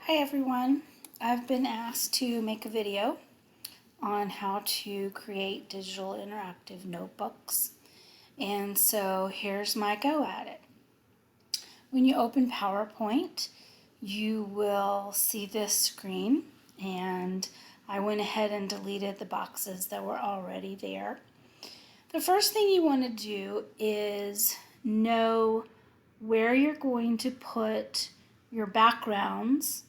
Hi everyone, I've been asked to make a video on how to create digital interactive notebooks, and so here's my go at it. When you open PowerPoint, you will see this screen, and I went ahead and deleted the boxes that were already there. The first thing you want to do is know where you're going to put your backgrounds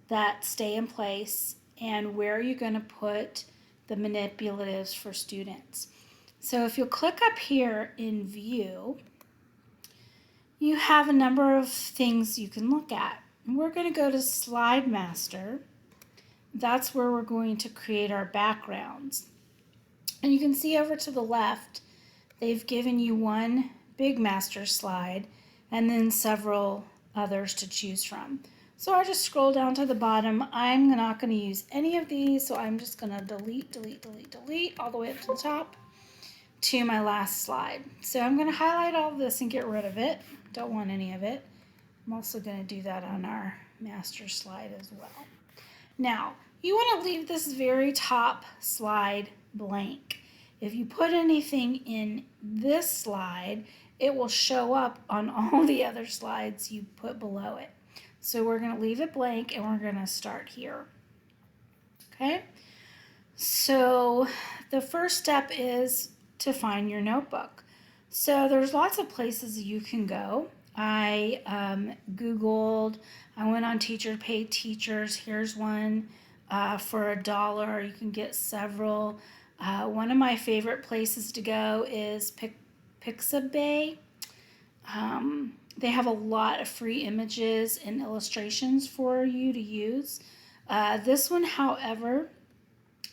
that stay in place and where you're going to put the manipulatives for students. So if you'll click up here in View, you have a number of things you can look at. We're going to go to Slide Master. That's where we're going to create our backgrounds. And you can see over to the left, they've given you one big master slide and then several others to choose from. So I just scroll down to the bottom. I'm not going to use any of these, so I'm just going to delete all the way up to the top to my last slide. So I'm going to highlight all of this and get rid of it. Don't want any of it. I'm also going to do that on our master slide as well. Now, you want to leave this very top slide blank. If you put anything in this slide, it will show up on all the other slides you put below it. So we're going to leave it blank and we're going to start here. Okay? So the first step is to find your notebook. So there's lots of places you can go. I Googled, I went on Teacher Paid Teachers. Here's one for $1. You can get several. One of my favorite places to go is Pixabay. They have a lot of free images and illustrations for you to use. This one, however,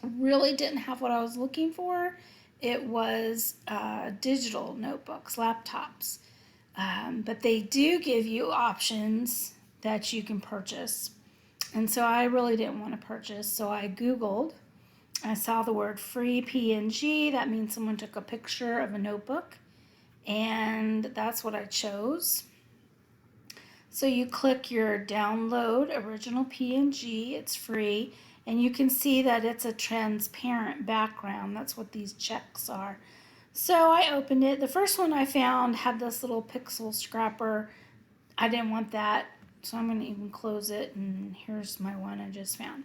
really didn't have what I was looking for. It was digital notebooks, laptops. But they do give you options that you can purchase. And so I really didn't want to purchase, so I Googled. I saw the word free PNG. That means someone took a picture of a notebook, and that's what I chose. So you click your download original PNG, it's free, and you can see that it's a transparent background. That's what these checks are. So I opened it. The first one I found had this little pixel scrapper. I didn't want that, so I'm going to even close it, and here's my one I just found.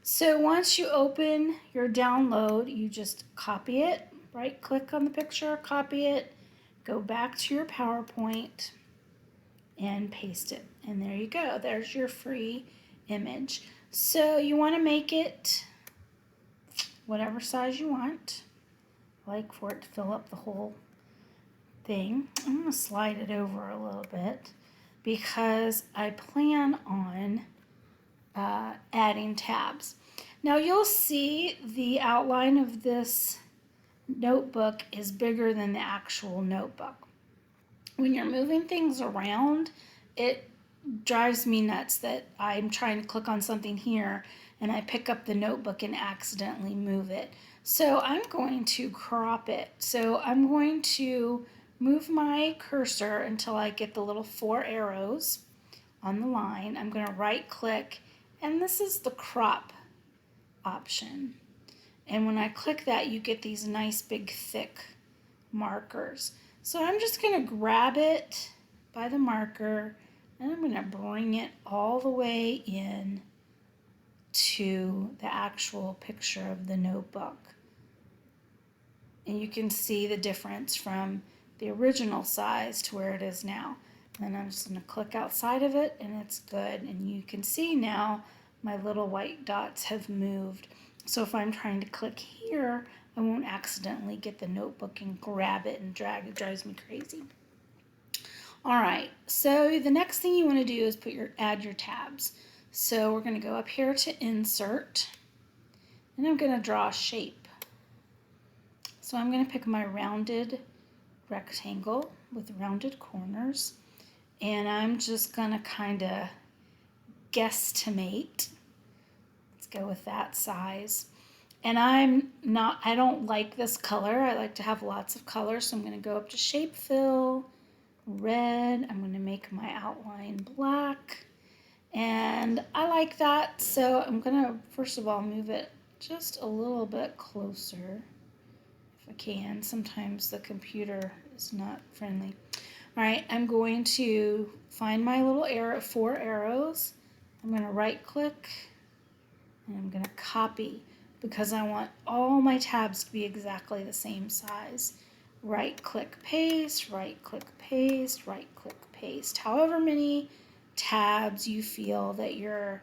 So once you open your download, you just copy it, right click on the picture, copy it, go back to your PowerPoint and paste it. And there you go. There's your free image. So you want to make it whatever size you want. I like for it to fill up the whole thing. I'm going to slide it over a little bit because I plan on adding tabs. Now you'll see the outline of this notebook is bigger than the actual notebook. When you're moving things around, it drives me nuts that I'm trying to click on something here and I pick up the notebook and accidentally move it. So I'm going to crop it. So I'm going to move my cursor until I get the little 4 arrows on the line. I'm going to right click, and this is the crop option. And when I click that, you get these nice big thick markers. So I'm just going to grab it by the marker and I'm going to bring it all the way in to the actual picture of the notebook. And you can see the difference from the original size to where it is now. And I'm just going to click outside of it and it's good. And you can see now my little white dots have moved. So if I'm trying to click here, I won't accidentally get the notebook and grab it and drag. It drives me crazy. All right, so the next thing you want to do is add your tabs. So we're going to go up here to Insert, and I'm going to draw a shape. So I'm going to pick my rounded rectangle with rounded corners, and I'm just going to kind of guesstimate. Let's go with that size. And I don't like this color. I like to have lots of colors, so I'm going to go up to Shape Fill, Red. I'm going to make my outline black, And I like that, so I'm gonna first of all move it just a little bit closer if I can. Sometimes the computer is not friendly. All right, I'm going to find my little arrow, 4 arrows. I'm going to right click and I'm going to copy because I want all my tabs to be exactly the same size. Right click paste, right click paste, right click paste. However many tabs you feel that your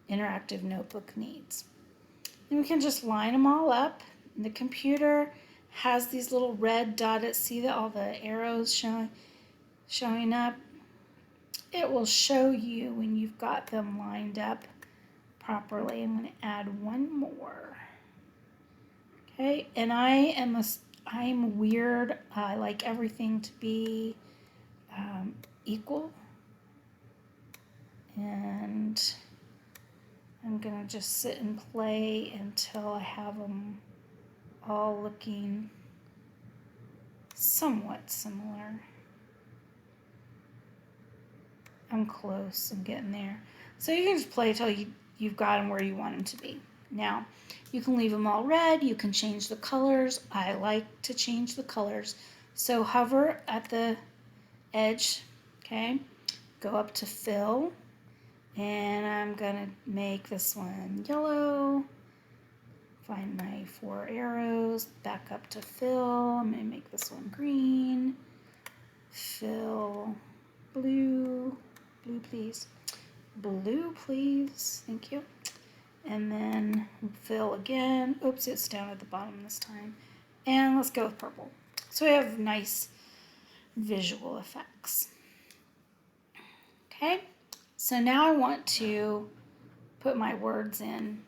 interactive notebook needs. And we can just line them all up. And the computer has these little red dotted, see that all the arrows showing up? It will show you when you've got them lined up properly. I'm going to add one more. Okay, and I'm weird. I like everything to be equal. And I'm going to just sit and play until I have them all looking somewhat similar. I'm close. I'm getting there. So you can just play till you've got them where you want them to be. Now, you can leave them all red. You can change the colors. I like to change the colors. So hover at the edge, okay? Go up to fill. And I'm going to make this one yellow. Find my 4 arrows. Back up to fill. I'm going to make this one green. Fill. Blue. Blue, please. Blue, please. Thank you. And then fill again. Oops, it's down at the bottom this time. And let's go with purple. So we have nice visual effects. Okay, so now I want to put my words in.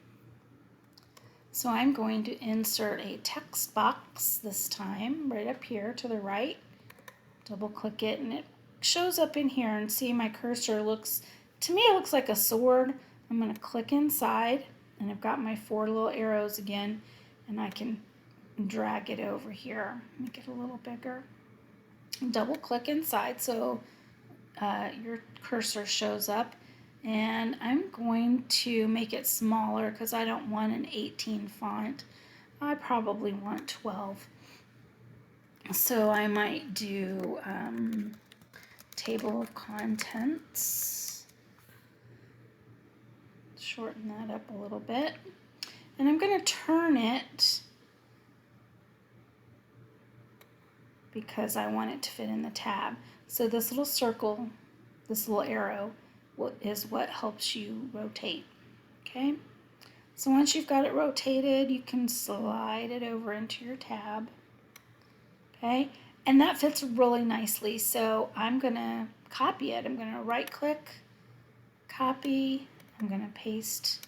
So I'm going to insert a text box this time, right up here to the right. Double click it and it shows up in here, and see my cursor looks, to me it looks like a sword. I'm going to click inside and I've got my 4 little arrows again, and I can drag it over here, make it a little bigger. Double click inside so your cursor shows up, and I'm going to make it smaller because I don't want an 18 font. I probably want 12. So I might do table of contents. Shorten that up a little bit. And I'm going to turn it because I want it to fit in the tab. So this little circle, this little arrow is what helps you rotate. Okay? So once you've got it rotated, you can slide it over into your tab. Okay? And that fits really nicely. So I'm going to copy it. I'm going to right click, copy. I'm going to paste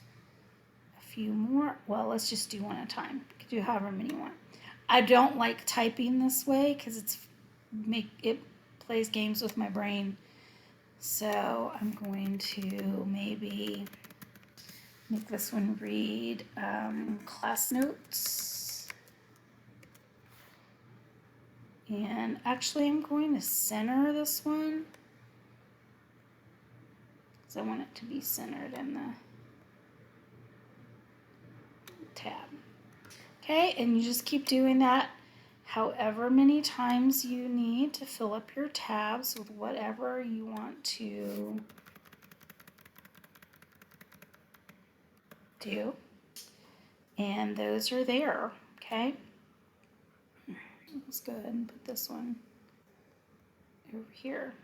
a few more. Well, let's just do one at a time. You can do however many you want. I don't like typing this way because it plays games with my brain. So I'm going to maybe make this one read class notes. And actually I'm going to center this one because I want it to be centered in the tab. Okay, and you just keep doing that however many times you need to fill up your tabs with whatever you want to do. And those are there, okay? Let's go ahead and put this one over here.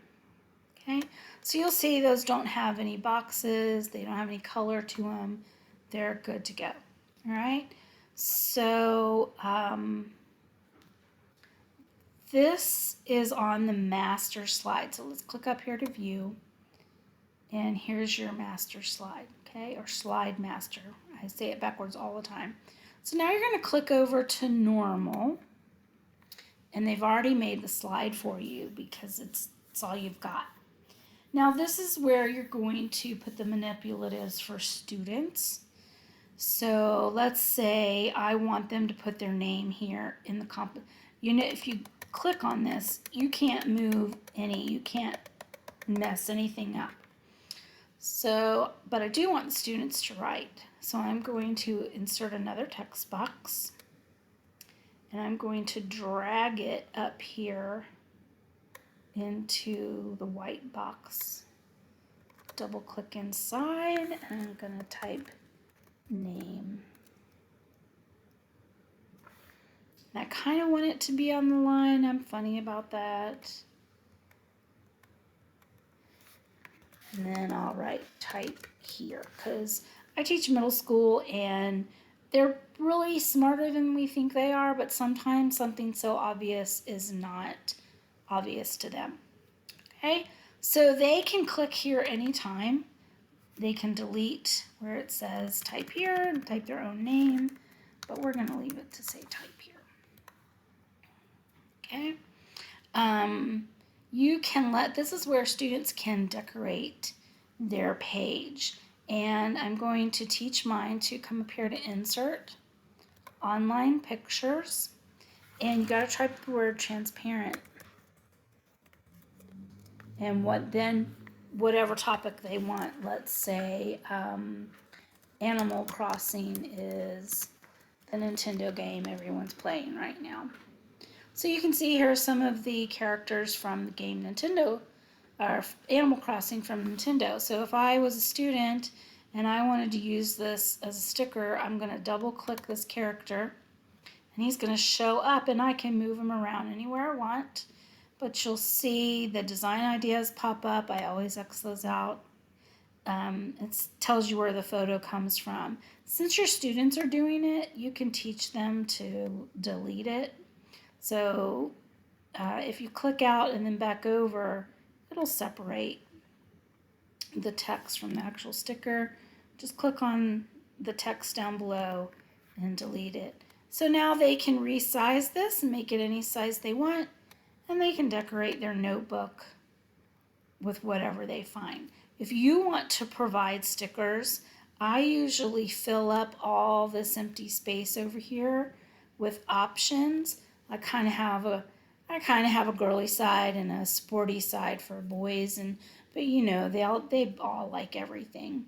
Okay, so you'll see those don't have any boxes, they don't have any color to them, they're good to go. All right, so this is on the master slide. So let's click up here to view, and here's your master slide, okay, or slide master. I say it backwards all the time. So now you're going to click over to normal, and they've already made the slide for you because it's all you've got. Now this is where you're going to put the manipulatives for students. So let's say I want them to put their name here in the if you click on this, you can't move any, you can't mess anything up. So, but I do want the students to write. So I'm going to insert another text box, and I'm going to drag it up here into the white box. Double click inside, and I'm going to type name. And I kind of want it to be on the line. I'm funny about that. And then I'll write type here, because I teach middle school and they're really smarter than we think they are, but sometimes something so obvious is not obvious to them. Okay, so they can click here anytime. They can delete where it says type here and type their own name, but we're going to leave it to say type here. Okay. You can this is where students can decorate their page. And I'm going to teach mine to come up here to insert online pictures. And you got to type the word transparent. And whatever topic they want. Let's say Animal Crossing is the Nintendo game everyone's playing right now. So you can see here some of the characters from the game or Animal Crossing from Nintendo. So if I was a student and I wanted to use this as a sticker, I'm going to double click this character and he's going to show up, and I can move him around anywhere I want. But you'll see the design ideas pop up. I always X those out. It tells you where the photo comes from. Since your students are doing it, you can teach them to delete it. So if you click out and then back over, it'll separate the text from the actual sticker. Just click on the text down below and delete it. So now they can resize this and make it any size they want, and they can decorate their notebook with whatever they find. If you want to provide stickers, I usually fill up all this empty space over here with options. I kind of have a girly side and a sporty side for boys, but you know they all like everything.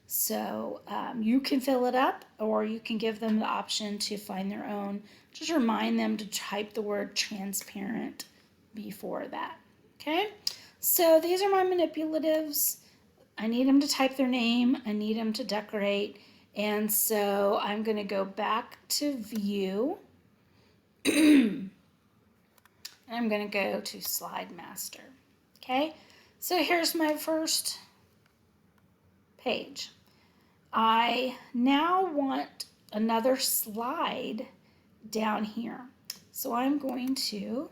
So you can fill it up, or you can give them the option to find their own. Just remind them to type the word transparent before that. Okay, so these are my manipulatives. I need them to type their name. I need them to decorate, and so I'm going to go back to view. And I'm going to go to Slide Master. Okay, so here's my first page. I now want another slide down here. So I'm going to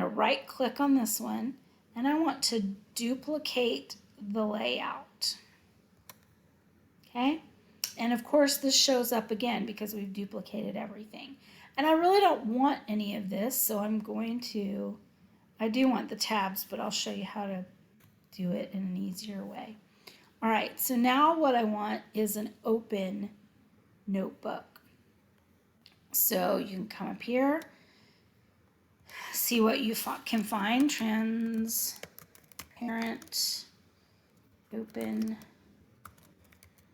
right click on this one, and I want to duplicate the layout. Okay, and of course this shows up again because we've duplicated everything. And I really don't want any of this, so I do want the tabs, but I'll show you how to do it in an easier way. All right, so now what I want is an open notebook. So you can come up here, see what you can find, transparent open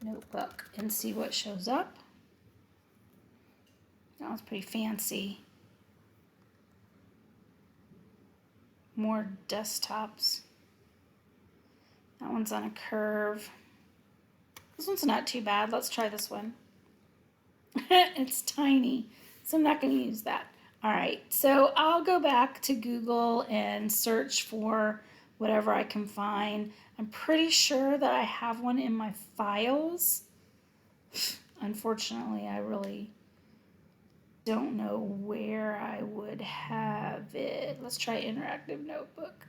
notebook, and see what shows up. That one's pretty fancy. More desktops. That one's on a curve. This one's not too bad. Let's try this one. It's tiny, so I'm not going to use that. All right, so I'll go back to Google and search for whatever I can find. I'm pretty sure that I have one in my files. Unfortunately, I really don't know where I would have it. Let's try interactive notebook.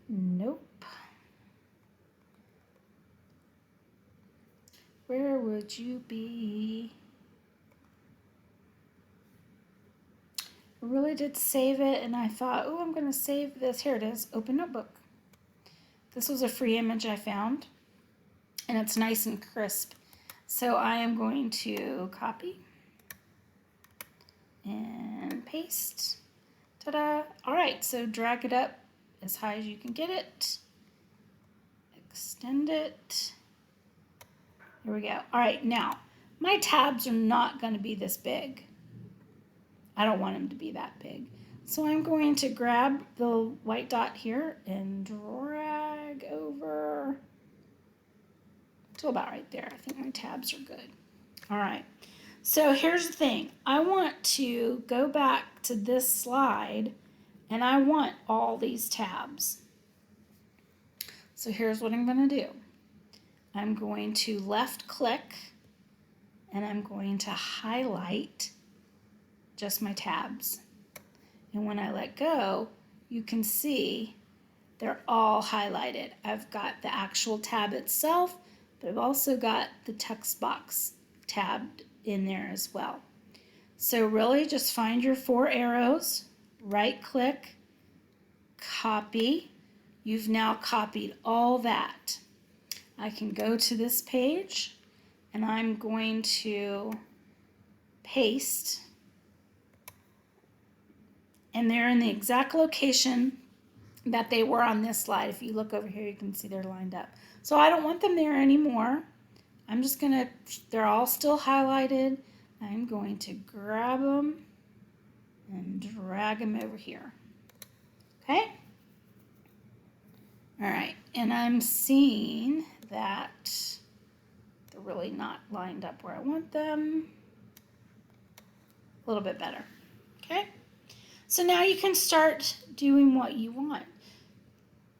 Nope. Where would you be? I really did save it, and I thought, oh, I'm going to save this. Here it is, open notebook. This was a free image I found, and it's nice and crisp. So I am going to copy and paste. Ta-da! All right, so drag it up as high as you can get it. Extend it. There we go. All right, now my tabs are not going to be this big. I don't want them to be that big. So I'm going to grab the white dot here and drag over to about right there. I think my tabs are good. All right. So here's the thing. I want to go back to this slide and I want all these tabs. So here's what I'm going to do. I'm going to left click and I'm going to highlight just my tabs. And when I let go, you can see they're all highlighted. I've got the actual tab itself, but I've also got the text box tabbed in there as well. So really just find your 4 arrows, right click, copy. You've now copied all that. I can go to this page and I'm going to paste, and they're in the exact location that they were on this slide. If you look over here, you can see they're lined up. So I don't want them there anymore. I'm just gonna, they're all still highlighted. I'm going to grab them and drag them over here. Okay? All right, and I'm seeing that they're really not lined up where I want them. A little bit better, okay? So now you can start doing what you want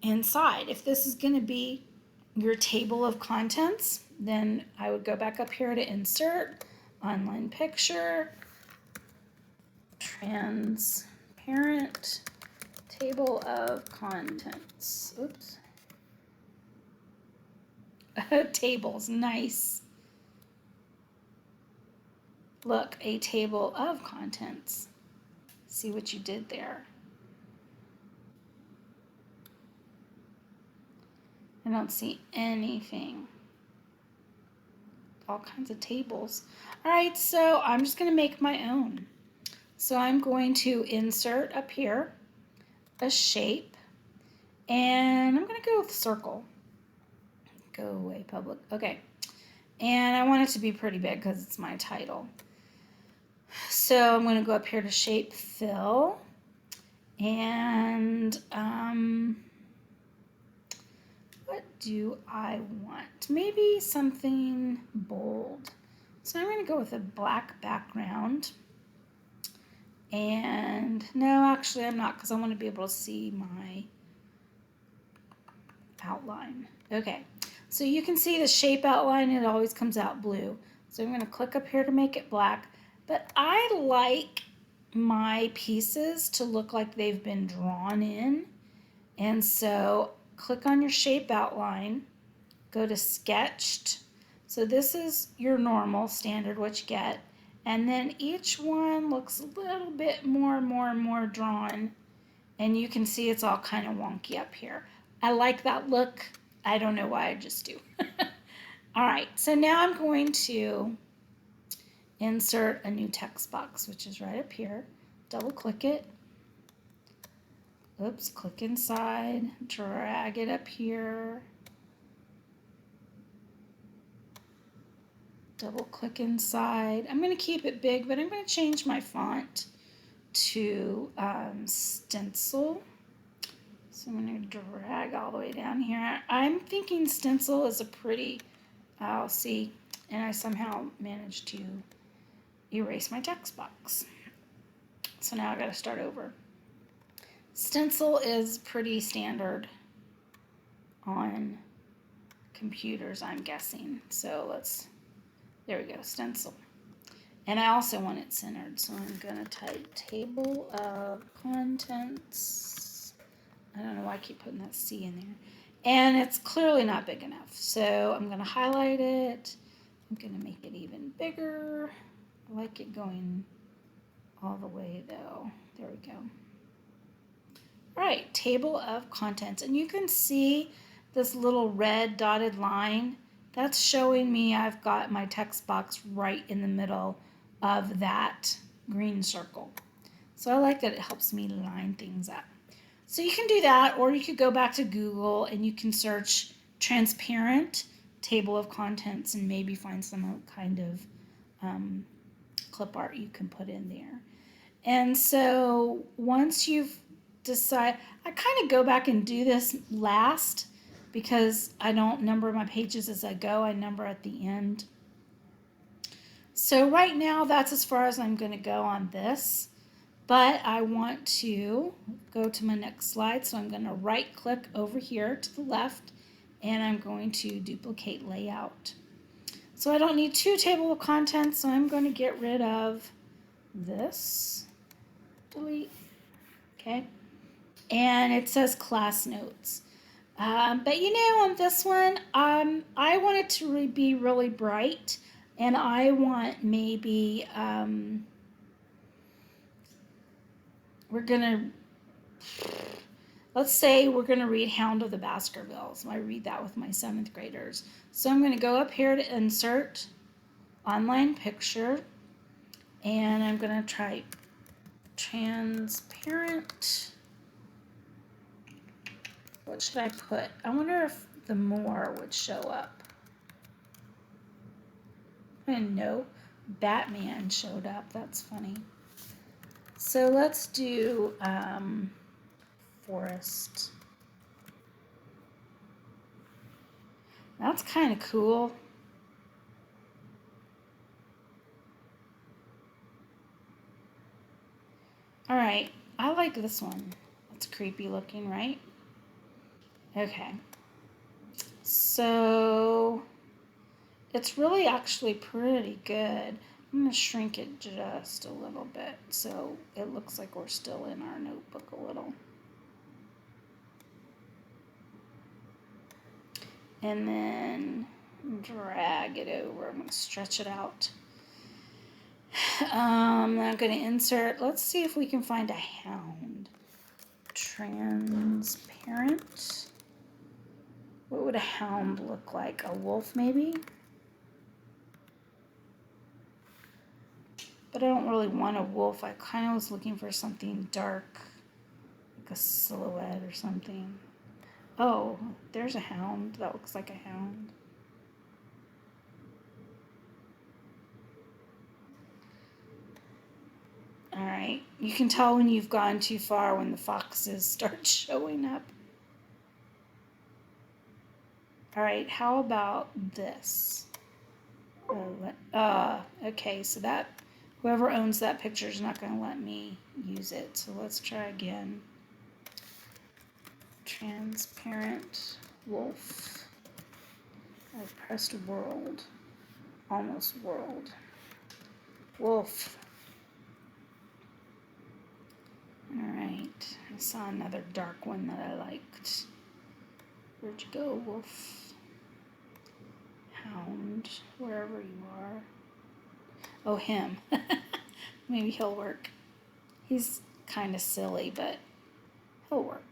inside. If this is gonna be your table of contents, then I would go back up here to insert, online picture, transparent table of contents. Oops. Tables, nice. Look, a table of contents. See what you did there. I don't see anything. All kinds of tables. All right, so I'm just going to make my own. So I'm going to insert up here a shape, and I'm going to go with circle. Go away, public. Okay. And I want it to be pretty big because it's my title. So I'm going to go up here to shape fill, and what do I want? Maybe something bold. So I'm going to go with a black background. And no, actually I'm not, because I want to be able to see my outline. Okay, so you can see the shape outline, it always comes out blue. So I'm going to click up here to make it black, but I like my pieces to look like they've been drawn in. And so click on your shape outline, go to sketched. So this is your normal standard, what you get. And then each one looks a little bit more drawn. And you can see it's all kind of wonky up here. I like that look. I don't know why, I just do. All right, so now I'm going to insert a new text box, which is right up here. Double click it. Oops, click inside, drag it up here. Double click inside. I'm going to keep it big, but I'm going to change my font to stencil. So I'm going to drag all the way down here. I'm thinking stencil is a pretty, I'll see, and I somehow managed to erase my text box. So now I got to start over. Stencil is pretty standard on computers, I'm guessing. So let's, there we go, stencil. And I also want it centered, so I'm going to type table of contents. I don't know why I keep putting that C in there. And it's clearly not big enough, so I'm going to highlight it. I'm going to make it even bigger. I like it going all the way, though. There we go. All right, table of contents. And you can see this little red dotted line. That's showing me I've got my text box right in the middle of that green circle. So I like that it helps me line things up. So you can do that, or you could go back to Google and you can search transparent table of contents and maybe find some kind of clip art you can put in there. And so once you've decided, I kind of go back and do this last because I don't number my pages as I go, I number at the end. So right now that's as far as I'm going to go on this, but I want to go to my next slide. So I'm going to right click over here to the left and I'm going to duplicate layout. So I don't need two table of contents, so I'm going to get rid of this. Delete. Okay. And it says class notes. But you know, on this one, I want it to be really bright, and I want maybe let's say we're gonna read Hound of the Baskervilles. I read that with my 7th graders. So I'm gonna go up here to insert online picture, and I'm gonna try transparent. What should I put? I wonder if the more would show up. I didn't know Batman showed up. That's funny. So let's do forest. That's kind of cool. All right, I like this one. It's creepy looking, right? Okay. So it's really actually pretty good. I'm going to shrink it just a little bit so it looks like we're still in our notebook a little. And then drag it over. I'm going to stretch it out. I'm going to insert, let's see if we can find a hound. Transparent. What would a hound look like? A wolf maybe? But I don't really want a wolf. I kind of was looking for something dark, like a silhouette or something. Oh, there's a hound. That looks like a hound. All right, you can tell when you've gone too far when the foxes start showing up. All right, how about this? Okay, so that whoever owns that picture is not going to let me use it. So let's try again. Transparent wolf. I pressed world. Almost world. Wolf. All right, I saw another dark one that I liked. Where'd you go, wolf? Hound, wherever you are. Oh, him. Maybe he'll work. He's kind of silly, but he'll work.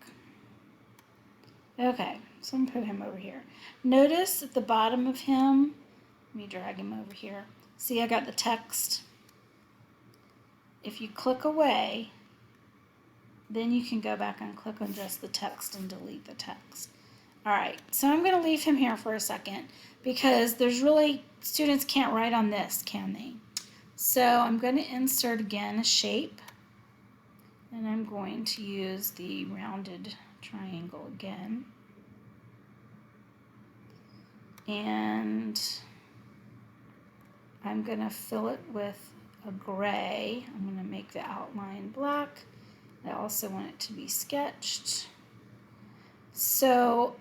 Okay, so I'm going to put him over here. Notice at the bottom of him, let me drag him over here. See, I got the text. If you click away, then you can go back and click on just the text and delete the text. All right, so I'm going to leave him here for a second because there's really, students can't write on this, can they? So I'm going to insert again a shape, and I'm going to use the rounded triangle again. And I'm going to fill it with a gray. I'm going to make the outline black. I also want it to be sketched. So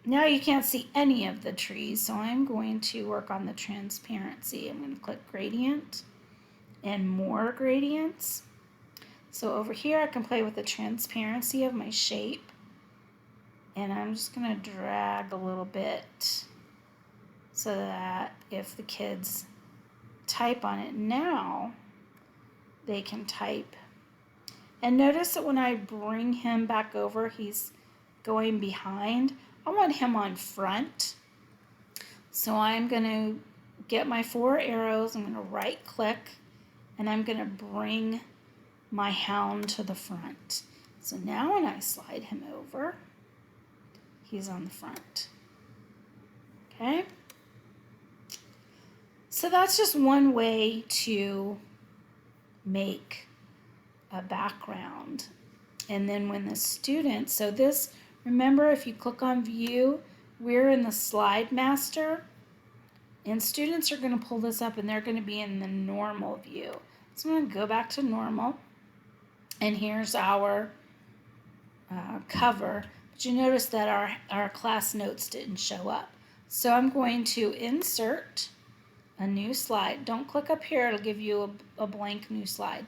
now you can't see any of the trees, so I'm going to work on the transparency. I'm going to click gradient and more gradients. So over here I can play with the transparency of my shape, and I'm just going to drag a little bit so that if the kids type on it now, they can type. And notice that when I bring him back over, he's going behind. I want him on front. So I'm going to get my 4 arrows. I'm going to right click and I'm going to bring my hound to the front. So now when I slide him over, he's on the front. Okay? So that's just one way to make a background. And then when the student, so this, remember if you click on view, we're in the slide master, and students are going to pull this up and they're going to be in the normal view. So I'm going to go back to normal, and here's our cover. But you notice that our class notes didn't show up. So I'm going to insert a new slide. Don't click up here, it'll give you a blank new slide.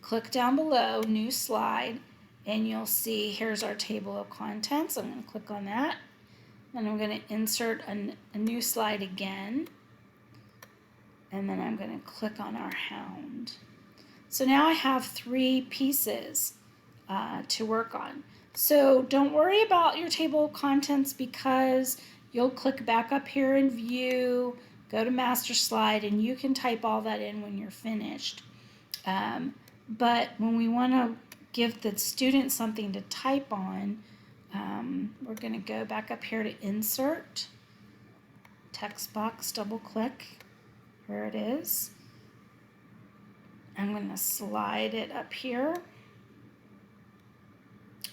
Click down below, new slide, and you'll see here's our table of contents. I'm going to click on that, and I'm going to insert a new slide again, and then I'm going to click on our hound. So now I have 3 pieces to work on. So don't worry about your table of contents, because you'll click back up here in view, go to master slide, and you can type all that in when you're finished. But when we want to give the student something to type on, we're going to go back up here to insert, text box, double click, here it is. I'm going to slide it up here,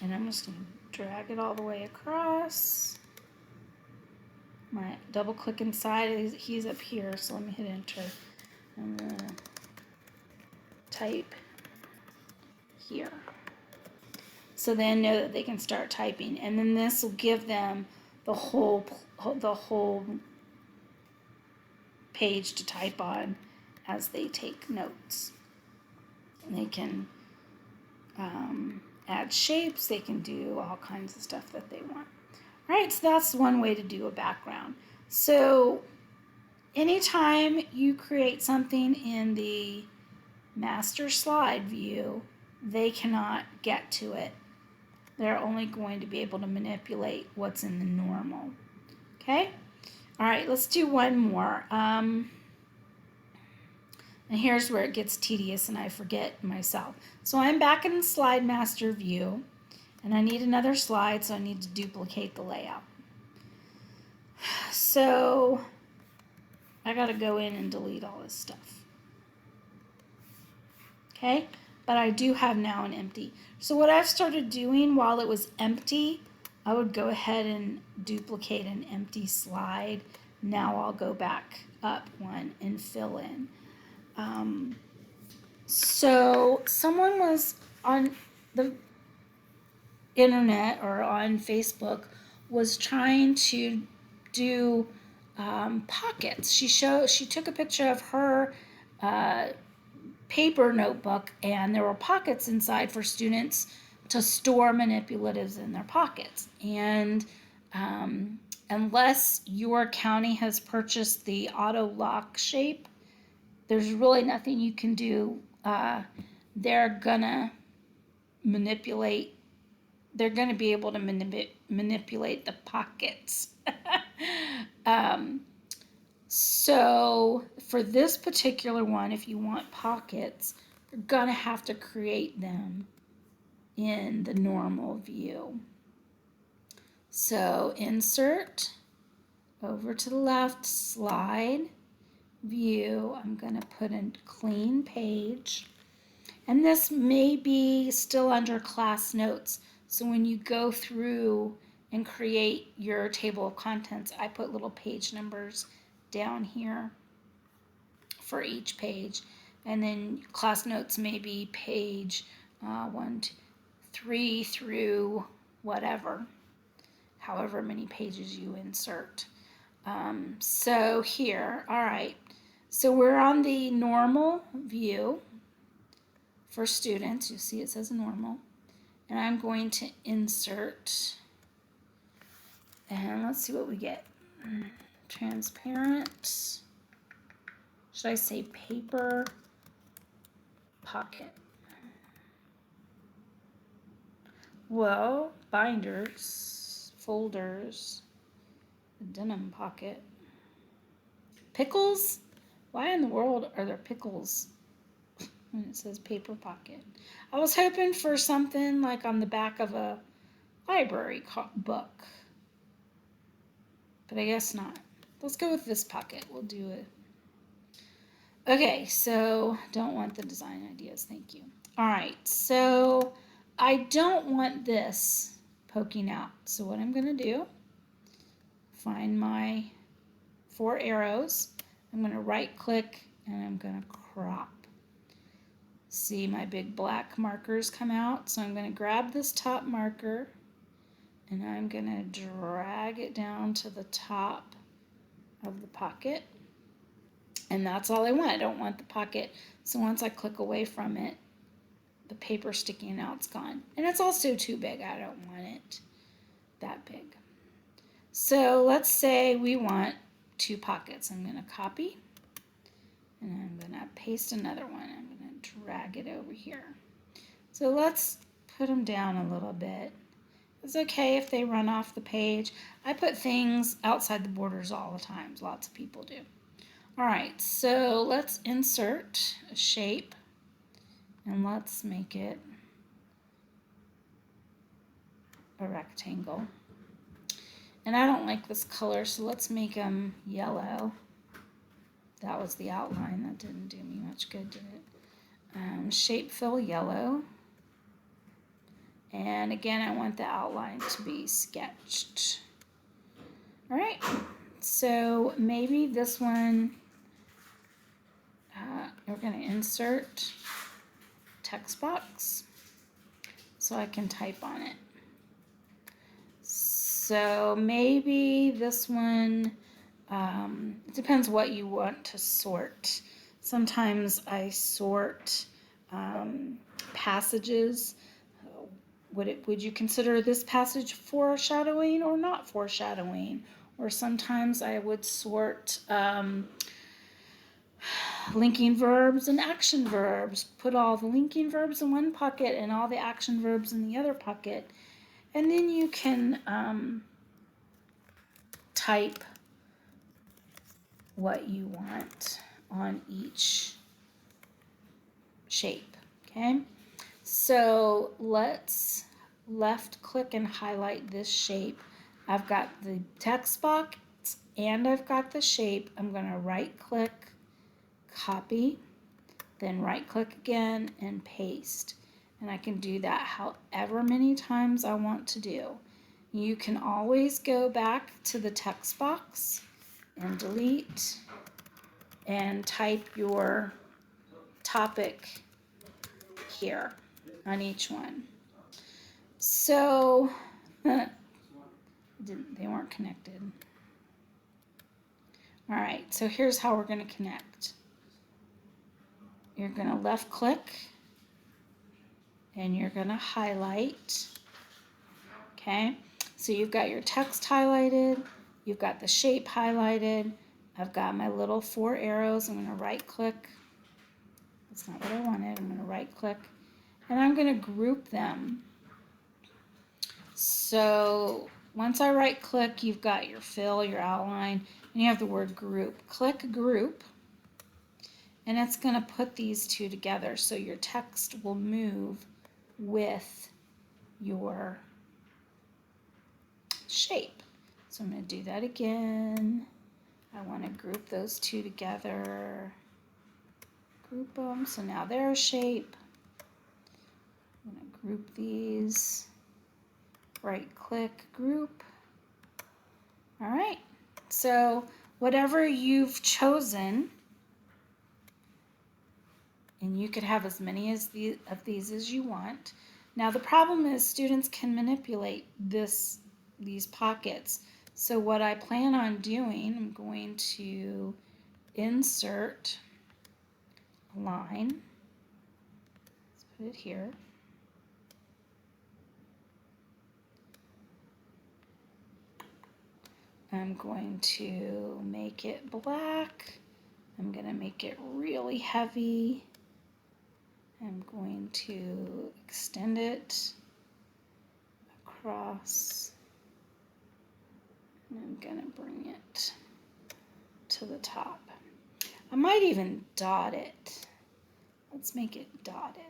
and I'm just going to drag it all the way across. My double click inside, he's up here, so let me hit enter. I'm going to type here. So then know that they can start typing, and then this will give them the whole page to type on as they take notes. And they can add shapes, they can do all kinds of stuff that they want. All right, so that's one way to do a background. So anytime you create something in the master slide view, they cannot get to it. They're only going to be able to manipulate what's in the normal. Okay? All right, let's do one more. And here's where it gets tedious and I forget myself. So I'm back in the slide master view, and I need another slide, so I need to duplicate the layout. So I got to go in and delete all this stuff. Okay? But I do have now an empty. So what I've started doing while it was empty, I would go ahead and duplicate an empty slide. Now I'll go back up one and fill in. So someone was on the internet or on Facebook was trying to do pockets. She took a picture of her paper notebook, and there were pockets inside for students to store manipulatives in their pockets. And unless your county has purchased the auto lock shape, there's really nothing you can do. They're gonna manipulate. They're gonna be able to manipulate the pockets. So for this particular one, if you want pockets, you're gonna have to create them in the normal view. So insert, over to the left, slide, view. I'm gonna put in clean page. And this may be still under class notes. So when you go through and create your table of contents, I put little page numbers down here for each page. And then class notes may be page 1, 2, 3 through whatever, however many pages you insert. So here, all right. So we're on the normal view for students. You see it says normal. And I'm going to insert, and let's see what we get. Transparent, should I say paper pocket? Well, binders, folders, denim pocket. Pickles? Why in the world are there pickles? And it says paper pocket. I was hoping for something like on the back of a library book, but I guess not. Let's go with this pocket. We'll do it. Okay, so don't want the design ideas, thank you. All right, so I don't want this poking out. So what I'm gonna do, find my 4 arrows. I'm gonna right click and I'm gonna crop. See my big black markers come out. So I'm gonna grab this top marker and I'm gonna drag it down to the top of the pocket. And that's all I want. I don't want the pocket. So once I click away from it, the paper sticking out's gone. And it's also too big. I don't want it that big. So let's say we want 2 pockets. I'm going to copy and I'm going to paste another one. I'm going to drag it over here. So let's put them down a little bit. It's okay if they run off the page. I put things outside the borders all the time. Lots of people do. All right, so let's insert a shape and let's make it a rectangle. And I don't like this color, so let's make them yellow. That was the outline. That didn't do me much good, did it? Shape fill yellow. And again, I want the outline to be sketched. All right, so maybe this one, we're going to insert text box so I can type on it. So maybe this one, it depends what you want to sort. Sometimes I sort passages. Would you consider this passage foreshadowing or not foreshadowing? Or sometimes I would sort linking verbs and action verbs. Put all the linking verbs in one pocket and all the action verbs in the other pocket. And then you can type what you want on each shape, okay? So let's left click and highlight this shape. I've got the text box and I've got the shape. I'm gonna right click, copy, then right click again and paste. And I can do that however many times I want to do. You can always go back to the text box and delete and type your topic here on each one. So they weren't connected. All right, so here's how we're going to connect. You're going to left click and you're going to highlight. Okay, so you've got your text highlighted, you've got the shape highlighted, I've got my little 4 arrows. I'm going to right click. That's not what I wanted. I'm going to right click and I'm going to group them. So once I right click, you've got your fill, your outline, and you have the word group. Click group and it's going to put these two together so your text will move with your shape. So I'm going to do that again. I want to group those two together. Group them. So now they're a shape. I'm going to group these. Right click, group. All right. So whatever you've chosen, and you could have as many of these as you want. Now the problem is students can manipulate these pockets. So what I plan on doing, I'm going to insert a line. Let's put it here. I'm going to make it black. I'm going to make it really heavy. I'm going to extend it across. And I'm going to bring it to the top. I might even dot it. Let's make it dotted.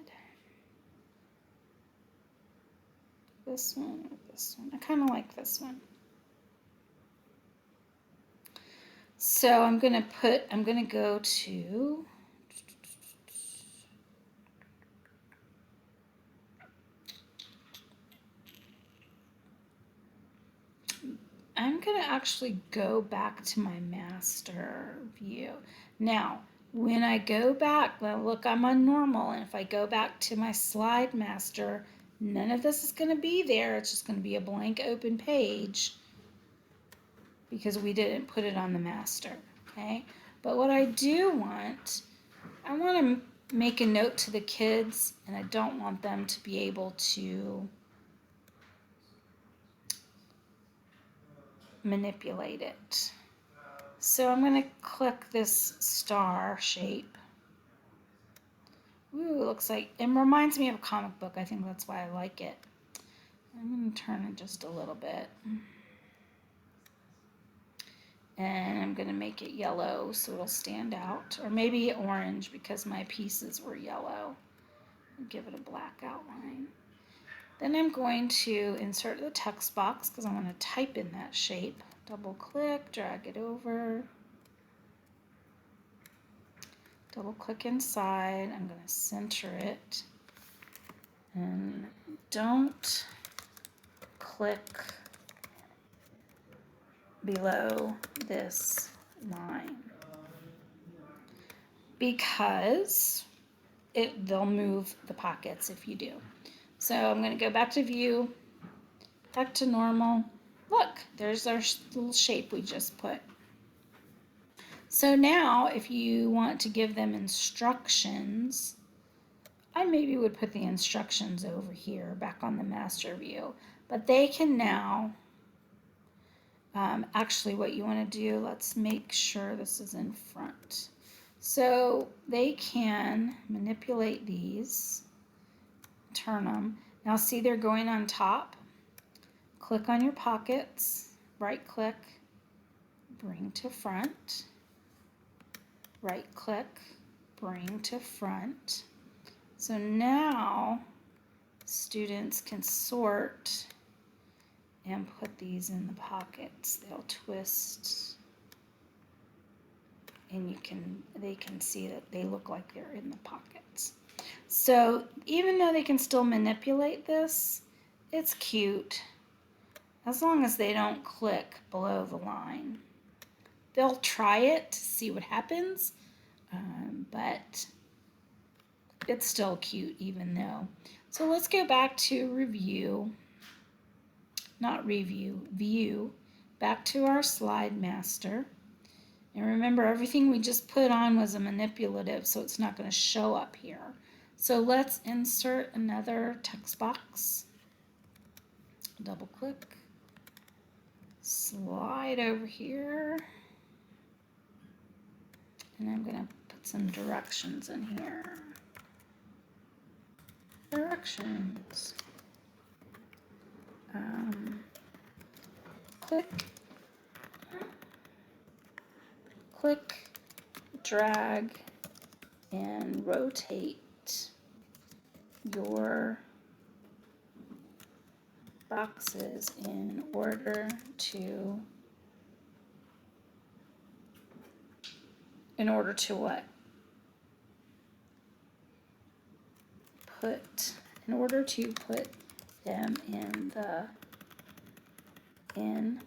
This one or this one. I kind of like this one. So I'm going to go to I'm going to actually go back to my master view. Now, when I go back, well, look, I'm on normal, and if I go back to my slide master, none of this is going to be there. It's just going to be a blank open page because we didn't put it on the master, okay? But what I do want, I want to make a note to the kids, and I don't want them to be able to manipulate it. So I'm going to click this star shape. Ooh, it looks like, it reminds me of a comic book. I think that's why I like it. I'm going to turn it just a little bit. And I'm going to make it yellow so it'll stand out. Or maybe orange because my pieces were yellow. Give it a black outline. Then I'm going to insert the text box because I want to type in that shape. Double click, drag it over. Double click inside. I'm going to center it. And don't click below this line because they'll move the pockets if you do. So I'm going to go back to view, back to normal. Look, there's our little shape we just put. So now if you want to give them instructions, I maybe would put the instructions over here back on the master view, but they can now actually what you want to do, let's make sure this is in front. So they can manipulate these, turn them. Now see they're going on top. Click on your pockets, right click, bring to front, right click, bring to front. So now students can sort and put these in the pockets. They'll twist and they can see that they look like they're in the pockets. So even though they can still manipulate this, it's cute as long as they don't click below the line. They'll try it to see what happens, but it's still cute even though. So let's go back to review. Not review, view, back to our slide master. And remember, everything we just put on was a manipulative, so it's not going to show up here. So let's insert another text box. Double click, slide over here, and I'm going to put some directions in here. Directions. Click, drag, and rotate your boxes in order to what? In order to put them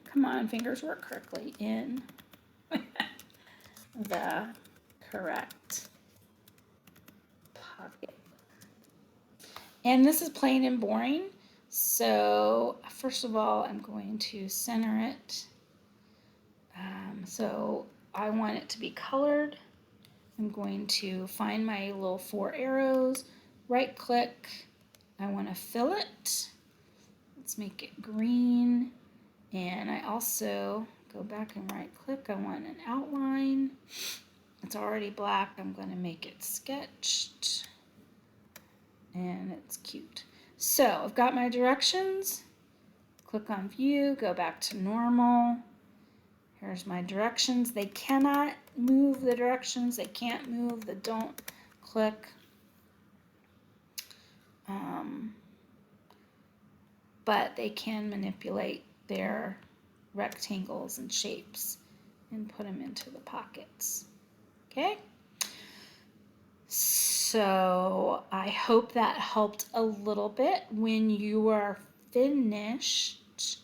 come on, fingers work correctly, in the correct pocket. And this is plain and boring. So first of all, I'm going to center it. So I want it to be colored. I'm going to find my little 4 arrows, right click. I want to fill it. Let's make it green. And I also go back and right click. I want an outline. It's already black. I'm going to make it sketched. And it's cute. So I've got my directions. Click on view, go back to normal. Here's my directions. They cannot move the directions. They can't move the don't click. but they can manipulate their rectangles and shapes and put them into the pockets. Okay? So I hope that helped a little bit. When you are finished,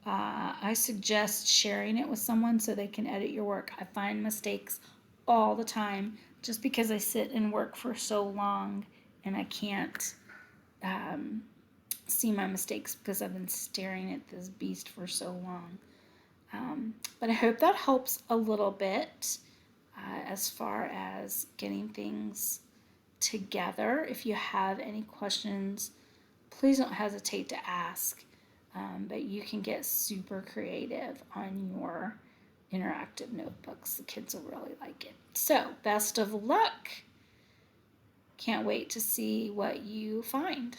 I suggest sharing it with someone so they can edit your work. I find mistakes all the time just because I sit and work for so long and I can't see my mistakes because I've been staring at this beast for so long. But I hope that helps a little bit as far as getting things together. If you have any questions, please don't hesitate to ask. But you can get super creative on your interactive notebooks. The kids will really like it. So, best of luck. Can't wait to see what you find.